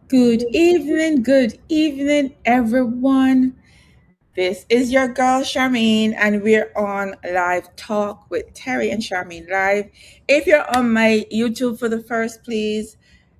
Good evening, everyone. This is your girl Charmane, and we're on live talk with Terry and Charmane live. If you're on my YouTube for the first, please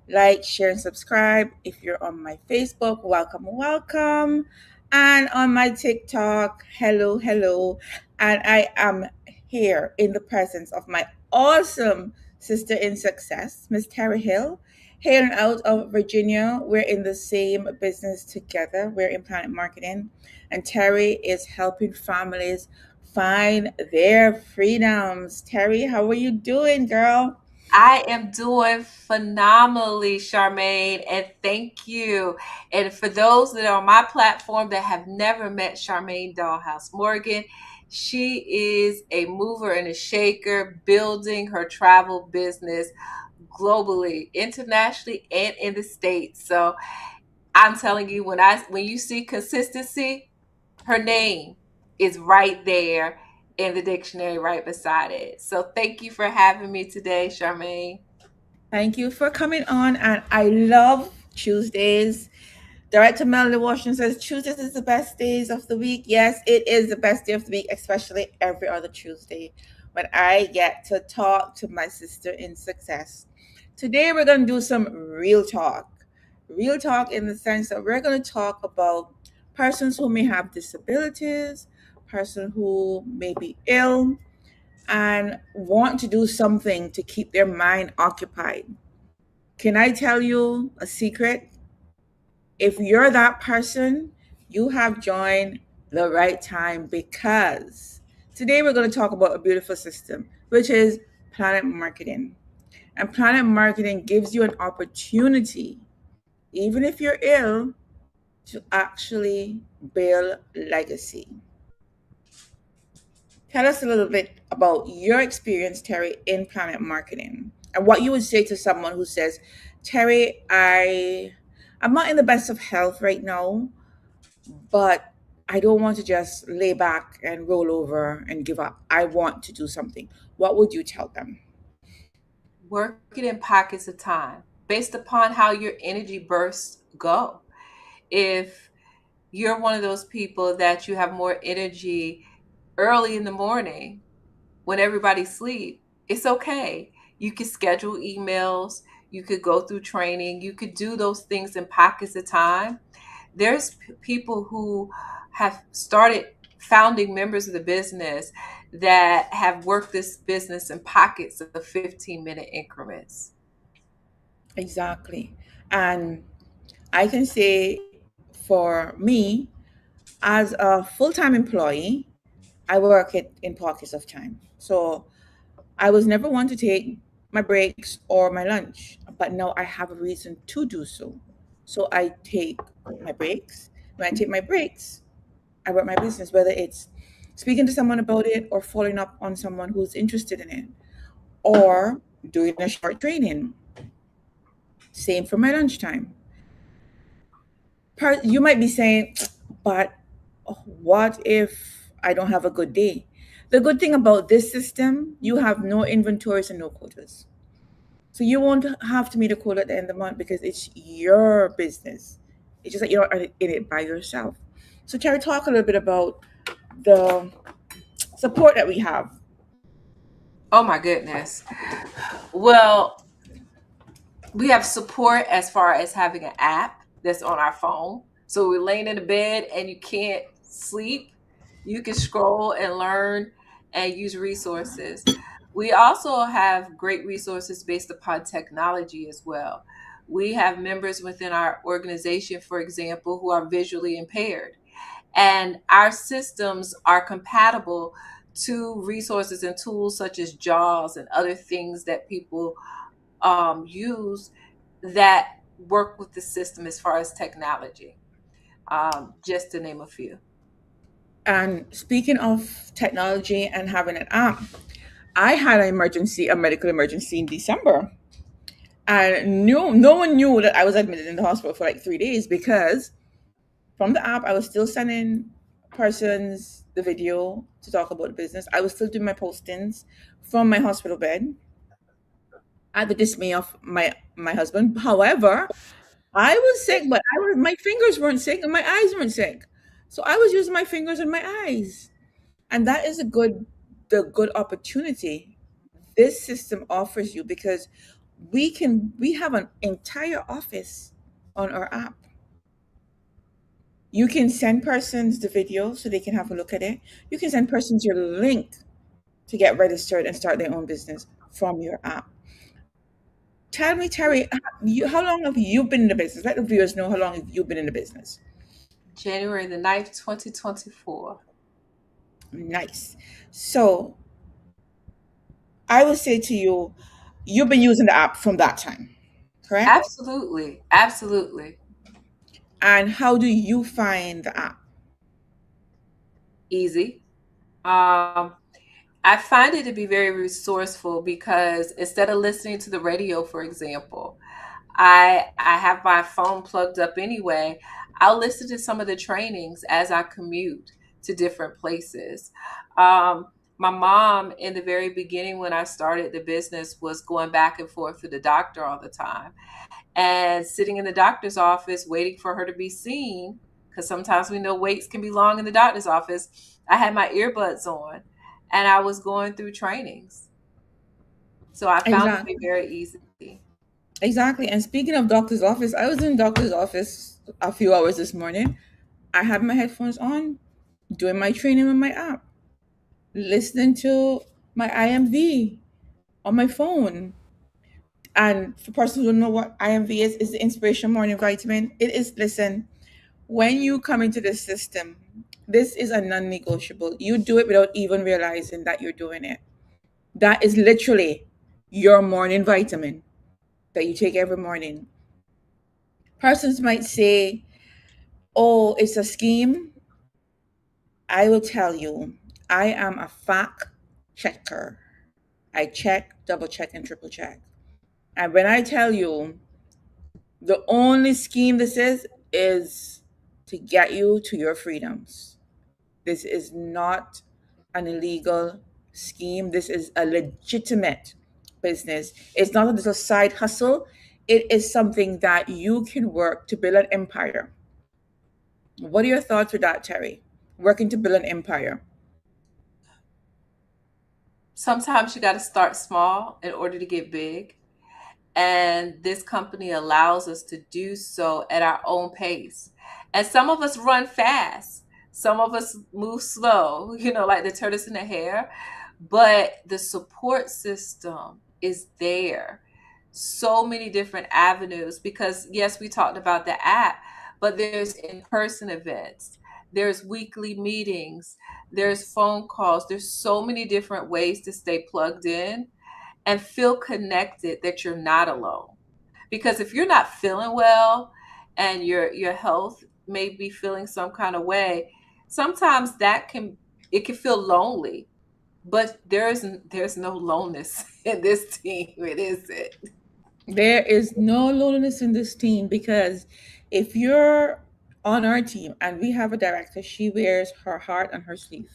like, share, and subscribe. If you're on my Facebook, welcome. And on my TikTok, hello. And I am here in the presence of my awesome sister in success, Miss Terry Hill. Hailing out of Virginia, we're in the same business together. We're in planet marketing, and Terry is helping families find their freedoms. Terry, how are you doing, girl? I am doing phenomenally, Charmaine, and thank you. And for those that are on my platform that have never met Charmaine Dalhouse-Morgan, she is a mover and a shaker, building her travel business globally, internationally, and in the States. So I'm telling you, when you see consistency, her name is right there in the dictionary right beside it. So thank you for having me today, Charmaine. Thank you for coming on. And I love Tuesdays. Director Melanie Washington says Tuesdays is the best days of the week. Yes, it is the best day of the week, especially every other Tuesday when I get to talk to my sister in success. Today we're going to do some real talk. Real talk in the sense that we're going to talk about persons who may have disabilities, person who may be ill and want to do something to keep their mind occupied. Can I tell you a secret? If you're that person, you have joined the right time because today we're going to talk about a beautiful system, which is planet marketing. And planet marketing gives you an opportunity, even if you're ill, to actually build legacy. Tell us a little bit about your experience, Terry, in planet marketing and what you would say to someone who says, Terry, I'm not in the best of health right now, but I don't want to just lay back and roll over and give up. I want to do something. What would you tell them? Work it in pockets of time based upon how your energy bursts go. If you're one of those people that you have more energy early in the morning when everybody's asleep, it's okay. You could schedule emails, you could go through training, you could do those things in pockets of time. There's people who have started founding members of the business that have worked this business in pockets of 15-minute increments. Exactly. And I can say for me, as a full time employee, I work it in pockets of time. So I was never one to take my breaks or my lunch, but now I have a reason to do so. So I take my breaks. When I take my breaks, I work my business, whether it's speaking to someone about it or following up on someone who's interested in it or doing a short training. Same for my lunchtime. You might be saying, but what if I don't have a good day? The good thing about this system, you have no inventories and no quotas. So you won't have to meet a quota at the end of the month because it's your business. It's just that you're not in it by yourself. So Terry, talk a little bit about the support that we have. Oh my goodness. Well, we have support as far as having an app that's on our phone. So we're laying in the bed and you can't sleep. You can scroll and learn and use resources. We also have great resources based upon technology as well. We have members within our organization, for example, who are visually impaired, and our systems are compatible to resources and tools such as JAWS and other things that people use that work with the system as far as technology, just to name a few. And speaking of technology and having an app, I had a medical emergency in December. And no one knew that I was admitted in the hospital for like 3 days because from the app, I was still sending persons the video to talk about the business. I was still doing my postings from my hospital bed at the dismay of my husband. However, I was sick, but my fingers weren't sick and my eyes weren't sick. So I was using my fingers and my eyes. And that is the good opportunity this system offers you, because we have an entire office on our app. You can send persons the video so they can have a look at it. You can send persons your link to get registered and start their own business from your app. Tell me, Terry, how long have you been in the business? Let the viewers know how long have you been in the business. January the 9th, 2024. Nice. So I would say to you, you've been using the app from that time, correct? Absolutely. Absolutely. And how do you find the app? Easy. Um, I find it to be very resourceful because instead of listening to the radio, for example, I have my phone plugged up anyway. I'll listen to some of the trainings as I commute to different places. Um, my mom, in the very beginning when I started the business, was going back and forth to the doctor all the time and sitting in the doctor's office waiting for her to be seen, because sometimes we know waits can be long in the doctor's office. I had my earbuds on and I was going through trainings. So I found it to be Exactly. very easy. Exactly. And speaking of doctor's office, I was in doctor's office a few hours this morning. I had my headphones on, doing my training on my app, listening to my IMV on my phone. And for persons who don't know what IMV is the Inspiration Morning Vitamin. It is, listen, when you come into the system, this is a non negotiable. You do it without even realizing that you're doing it. That is literally your morning vitamin that you take every morning. Persons might say, oh, it's a scheme. I will tell you, I am a fact checker. I check, double check, and triple check. And when I tell you, the only scheme this is to get you to your freedoms. This is not an illegal scheme. This is a legitimate business. It's not a little side hustle. It is something that you can work to build an empire. What are your thoughts with that, Terry? Working to build an empire. Sometimes you got to start small in order to get big. And this company allows us to do so at our own pace. And some of us run fast, some of us move slow, like the tortoise in the hare. But the support system is there. So many different avenues because, yes, we talked about the app, but there's in person events, there's weekly meetings, there's phone calls. There's so many different ways to stay plugged in and feel connected that you're not alone. Because if you're not feeling well and your health may be feeling some kind of way, sometimes it can feel lonely. But there's no loneliness in this team. It isn't. There is no loneliness in this team, because if you're on our team and we have a director, she wears her heart on her sleeve.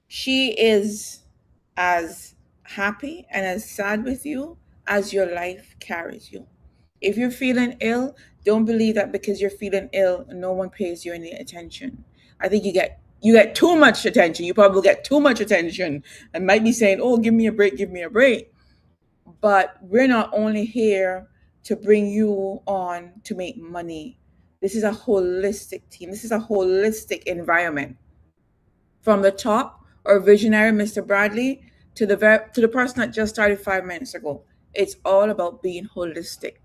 She is as happy and as sad with you as your life carries you. If you're feeling ill, don't believe that because you're feeling ill, no one pays you any attention. I think you get too much attention. You probably get too much attention and might be saying, "Oh, give me a break, give me a break." But we're not only here to bring you on to make money. This is a holistic team. This is a holistic environment. From the top, our visionary, Mr. Bradley, to the person that just started 5 minutes ago. It's all about being holistic.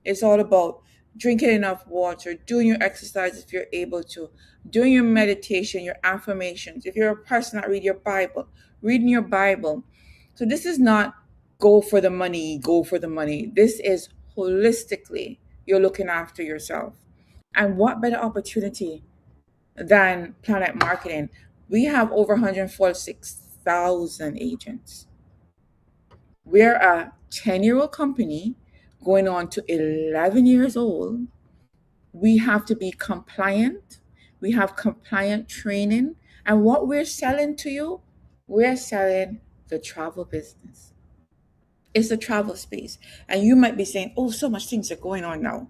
It's all about drinking enough water, doing your exercise if you're able to, doing your meditation, your affirmations. If you're a person that read your Bible, reading your Bible. So this is not go for the money, go for the money. This is holistically you're looking after yourself. And what better opportunity than Planet Marketing? We have over 146,000 agents. We're a 10-year-old company going on to 11 years old. We have to be compliant. We have compliant training. And what we're selling to you, we're selling the travel business. It's the travel space. And you might be saying, oh, so much things are going on now.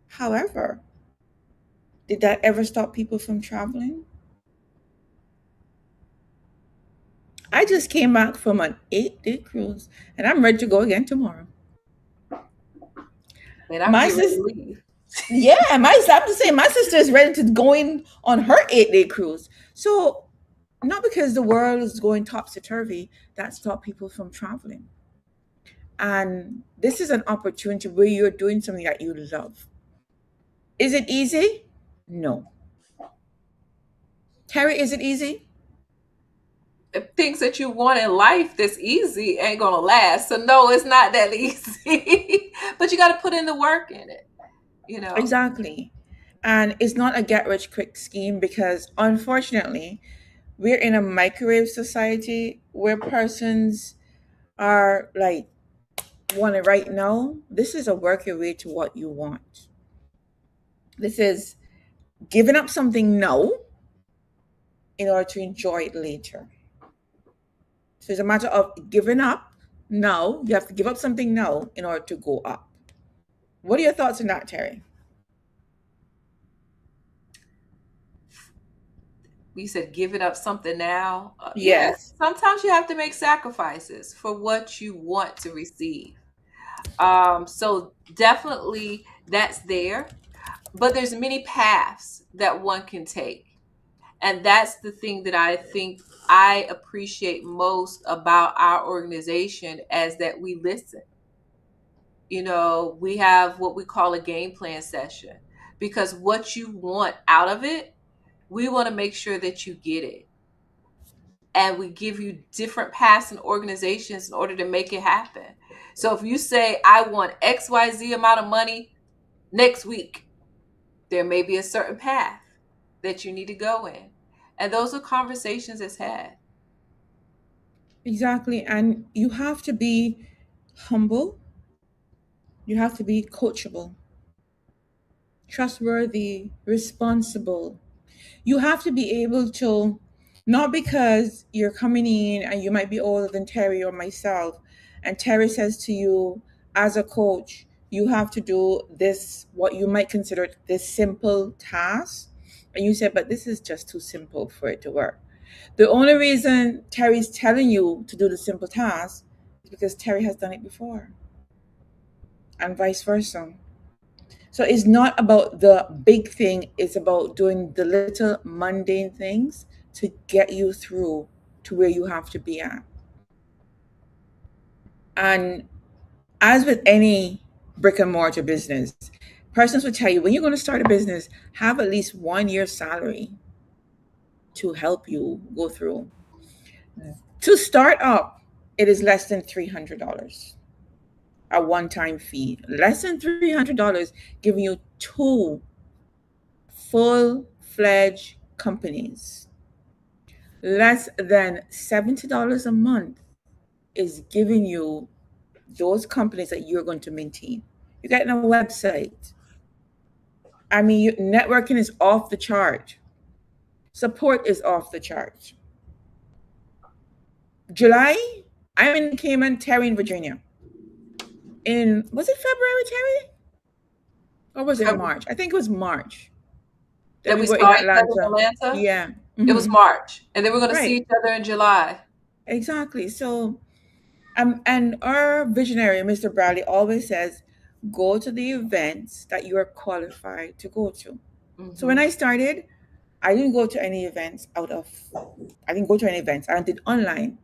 However, did that ever stop people from traveling? I just came back from an 8-day cruise and I'm ready to go again tomorrow. And I'm My getting ready sis, to leave. yeah, I'm just saying, my sister is ready to go in on her 8-day cruise. So, not because the world is going topsy turvy, that stop people from traveling. And this is an opportunity where you're doing something that you love. Is it easy? No. Terry, is it easy? Things that you want in life that's easy ain't gonna last. So no, it's not that easy. But you got to put in the work in it. You know. Exactly. And it's not a get rich quick scheme because unfortunately, we're in a microwave society where persons are like, want it right now. This is a work your way to what you want. This is giving up something now in order to enjoy it later. So it's a matter of giving up now. You have to give up something now in order to go up. What are your thoughts on that, Terry? You said giving up something now. Yes, Yes, sometimes you have to make sacrifices for what you want to receive. So definitely that's there, but there's many paths that one can take. And that's the thing that I think I appreciate most about our organization, as that we listen. We have what we call a game plan session, because what you want out of it, we want to make sure that you get it. And we give you different paths and organizations in order to make it happen. So if you say, I want XYZ amount of money next week, there may be a certain path that you need to go in. And those are conversations that's had. exactly. And you have to be humble, you have to be coachable, trustworthy, responsible. You have to be able to, not because you're coming in and you might be older than Terry or myself, and Terry says to you, as a coach, you have to do this, what you might consider this simple task. And you say, but this is just too simple for it to work. The only reason Terry's telling you to do the simple task is because Terry has done it before, and vice versa. So it's not about the big thing, it's about doing the little mundane things to get you through to where you have to be at. And as with any brick and mortar business, persons will tell you when you're going to start a business, have at least 1 year's salary to help you go through. To start up, it is less than $300, a one time fee. Less than $300, giving you two full fledged companies. Less than $70 a month is giving you those companies that you're going to maintain. You're getting a website. I mean, networking is off the chart. Support is off the chart. July, I'm in Cayman, Terry in Virginia. Was it February, Terry? Or was it February, March? I think it was March that that we we were in saw each other in Atlanta. Atlanta. Yeah. It was Hmm. March, and then we're going to see Right. each other in July. Exactly. So, and our visionary, Mr. Bradley, always says, go to the events that you are qualified to go to. So when Hmm. I started, I didn't go to any events I didn't go to any events. I did online.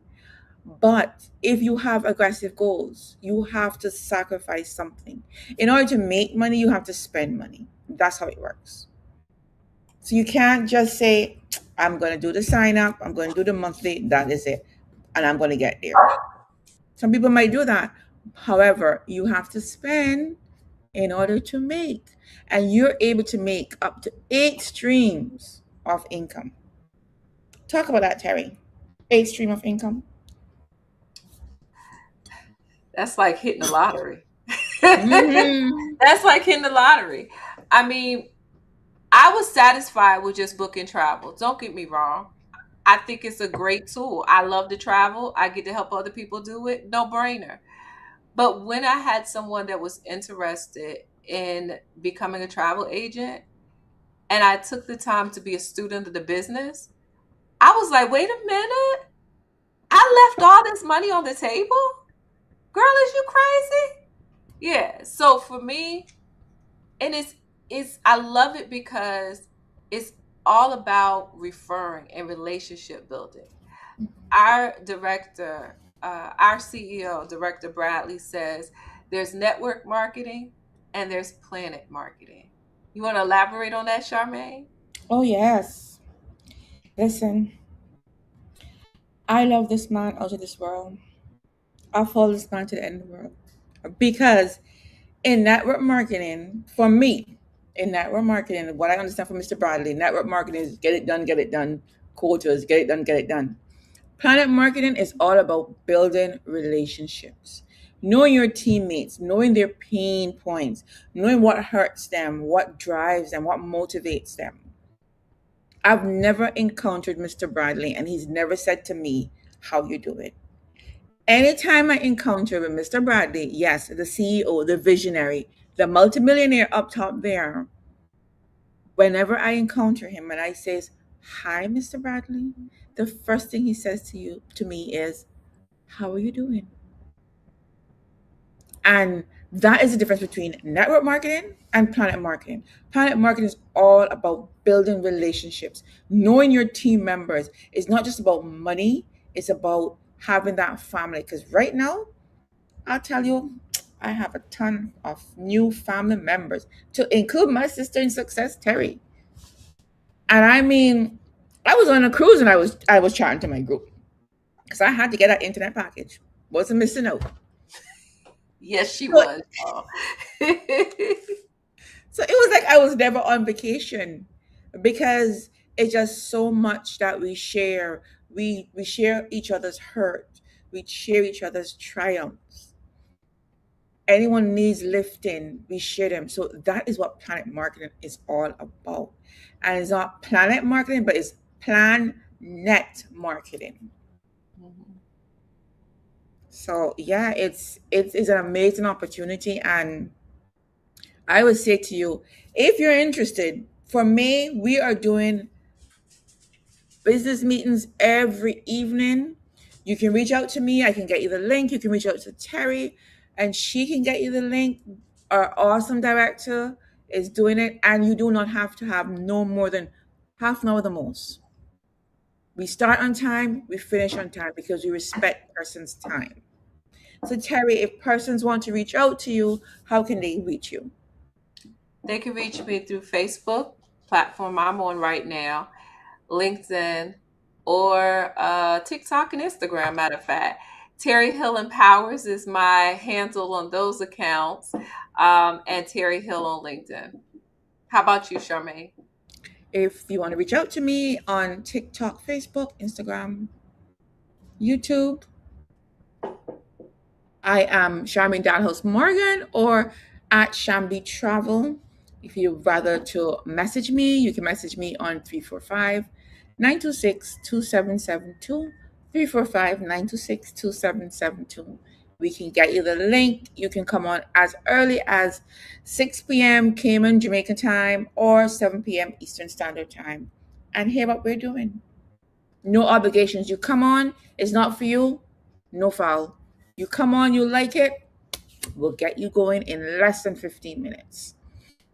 But if you have aggressive goals, you have to sacrifice something. In order to make money, you have to spend money. That's how it works. So you can't just say, I'm going to do the sign up, I'm going to do the monthly, that is it, and I'm going to get there. Some people might do that. However, you have to spend in order to make. And you're able to make up to 8 streams of income. Talk about that, Terry. 8 stream of income. That's like hitting the lottery. Hmm. That's like hitting the lottery. I mean, I was satisfied with just booking travel. Don't get me wrong. I think it's a great tool. I love to travel. I get to help other people do it. No brainer. But when I had someone that was interested in becoming a travel agent and I took the time to be a student of the business, I was like, wait a minute. I left all this money on the table? Girl, is you crazy? Yeah. So for me, and it's I love it because it's all about referring and relationship building. Our director, our CEO, Director Bradley, says there's network marketing and there's planet marketing. You want to elaborate on that, Charmaine? Oh, yes. Listen, I love this man out of this world. I'll follow this man to the end of the world. Because in network marketing, for me, in network marketing, what I understand from Mr. Bradley, network marketing is get it done, quotas, get it done. Planet marketing is all about building relationships, knowing your teammates, knowing their pain points, knowing what hurts them, what drives them, what motivates them. I've never encountered Mr. Bradley and he's never said to me, how you do it. Anytime I encounter with Mr. Bradley, yes, the CEO, the visionary, the multimillionaire up top there, whenever I encounter him and I says, "Hi, Mr. Bradley," the first thing he says to me is, "How are you doing?" And that is the difference between network marketing and planet marketing. Planet marketing is all about building relationships, knowing your team members. It's not just about money, it's about having that family. Because right now, I'll tell you, I have a ton of new family members, to include my sister in success, Terri. And I mean, I was on a cruise and I was chatting to my group because I had to get that internet package. Wasn't missing out. Yes, she So, was. Oh. so it was like I was never on vacation because it's just so much that we share. We share each other's hurt. We share each other's triumphs. Anyone needs lifting, we share them. So that is what planet marketing is all about. And it's not planet marketing, but it's plan net marketing. Mhm. So yeah, it's an amazing opportunity. And I would say to you, if you're interested, for me, we are doing business meetings every evening. You can reach out to me. I can get you the link. You can reach out to Terri and she can get you the link. Our awesome director is doing it. And you do not have to have no more than half an hour the most. We start on time, we finish on time because we respect person's time. So Terri, if persons want to reach out to you, how can they reach you? They can reach me through Facebook, platform I'm on right now, LinkedIn, or TikTok and Instagram, matter of fact. Terry Hill Empowers is my handle on those accounts, and Terry Hill on LinkedIn. How about you, Charmaine? If you want to reach out to me on TikTok, Facebook, Instagram, YouTube, I am Charmane Dalhouse-Morgan or at Shambi Travel. If you'd rather to message me, you can message me on 345-926-2772. 345-926-2772. We can get you the link. You can come on as early as 6 p.m. Cayman, Jamaican time or 7 p.m. Eastern Standard Time and hear what we're doing. No obligations. You come on, it's not for you, no foul. You come on, you like it, we'll get you going in less than 15 minutes.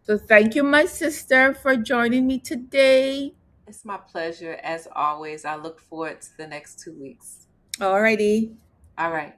So thank you, my sister, for joining me today. It's my pleasure, as always. I look forward to the next 2 weeks. Alrighty. All right.